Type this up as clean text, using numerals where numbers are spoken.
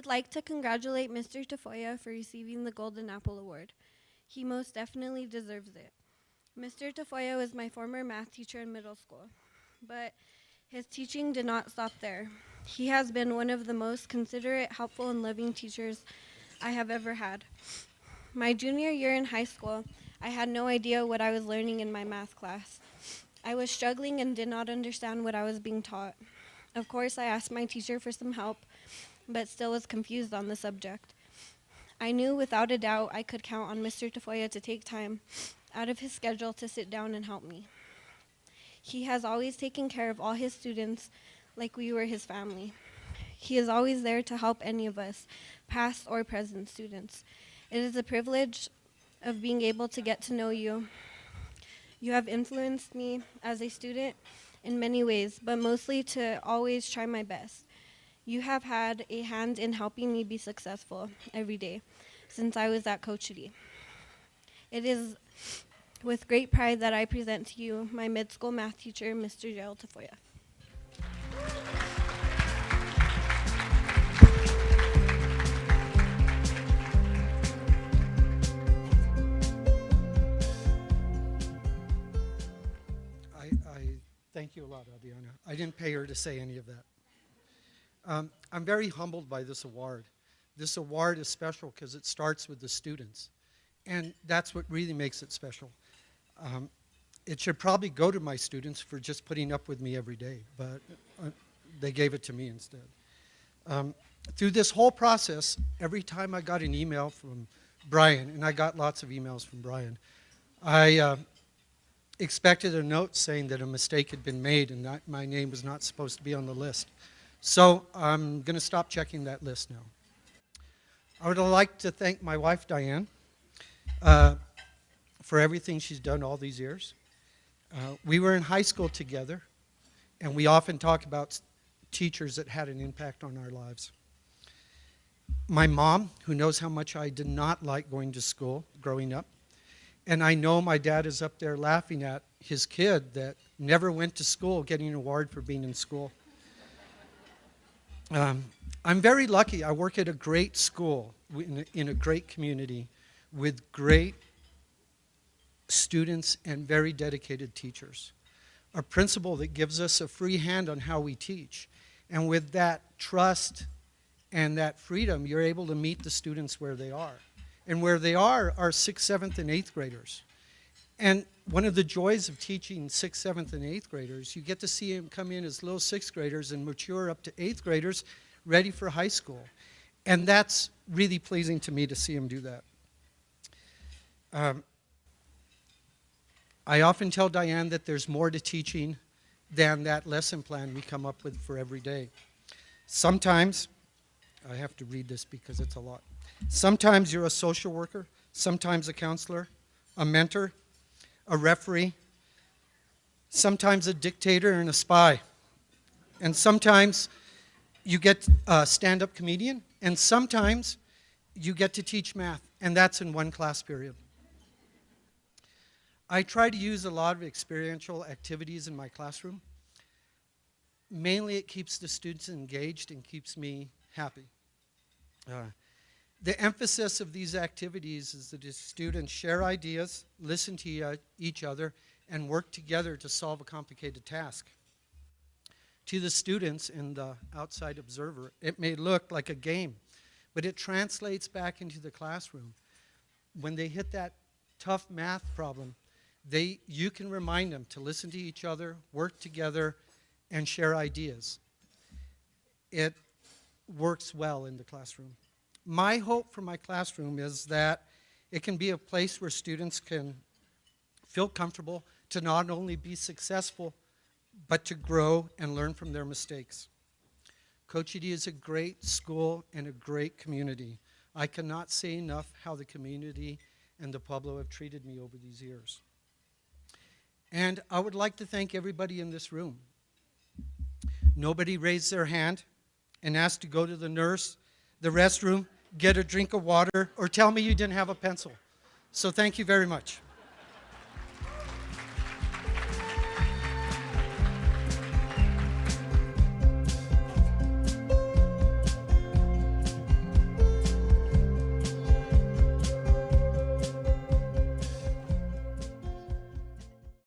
would like to congratulate Mr. Tafoya for receiving the Golden Apple Award. He most definitely deserves it. Mr. Tafoya was my former math teacher in middle school, but his teaching did not stop there. He has been one of the most considerate, helpful, and loving teachers I have ever had. My junior year in high school, I had no idea what I was learning in my math class. I was struggling and did not understand what I was being taught. Of course, I asked my teacher for some help, but still was confused on the subject. I knew without a doubt I could count on Mr. Tafoya to take time out of his schedule to sit down and help me. He has always taken care of all his students like we were his family. He is always there to help any of us, past or present students. It is a privilege of being able to get to know you. You have influenced me as a student in many ways, but mostly to always try my best. You have had a hand in helping me be successful every day since I was at Cochiti. It is with great pride that I present to you my mid-school math teacher, Mr. Gerald Tafoya. I thank you a lot, Arianna. I didn't pay her to say any of that. I'm very humbled by this award. This award is special because it starts with the students, and that's what really makes it special. It should probably go to my students for just putting up with me every day, but they gave it to me instead. Through this whole process, every time I got an email from Brian, and I got lots of emails from Brian, I expected a note saying that a mistake had been made and that my name was not supposed to be on the list. So I'm going to stop checking that list now. I would like to thank my wife, Diane, for everything she's done all these years. We were in high school together, and we often talk about teachers that had an impact on our lives. My mom, who knows how much I did not like going to school growing up, and I know my dad is up there laughing at his kid that never went to school getting an award for being in school. I'm very lucky. I work at a great school in a great community with great students and very dedicated teachers. A principal that gives us a free hand on how we teach. And with that trust and that freedom, you're able to meet the students where they are. And where they are 6th, 7th, and 8th graders. And one of the joys of teaching 6th, 7th, and 8th graders, you get to see them come in as little 6th graders and mature up to 8th graders ready for high school. And that's really pleasing to me to see them do that. I often tell Diane that there's more to teaching than that lesson plan we come up with for every day. Sometimes, I have to read this because it's a lot. Sometimes you're a social worker, sometimes a counselor, a mentor, a referee, sometimes a dictator and a spy. And sometimes you get a stand-up comedian, and sometimes you get to teach math, and that's in one class period. I try to use a lot of experiential activities in my classroom. Mainly it keeps the students engaged and keeps me happy. The emphasis of these activities is that the students share ideas, listen to each other, and work together to solve a complicated task. To the students and the outside observer, it may look like a game, but it translates back into the classroom. When they hit that tough math problem, you can remind them to listen to each other, work together, and share ideas. It works well in the classroom. My hope for my classroom is that it can be a place where students can feel comfortable to not only be successful, but to grow and learn from their mistakes. Cochiti is a great school and a great community. I cannot say enough how the community and the Pueblo have treated me over these years. And I would like to thank everybody in this room. Nobody raised their hand and asked to go to the nurse, the restroom, get a drink of water, or tell me you didn't have a pencil. So thank you very much.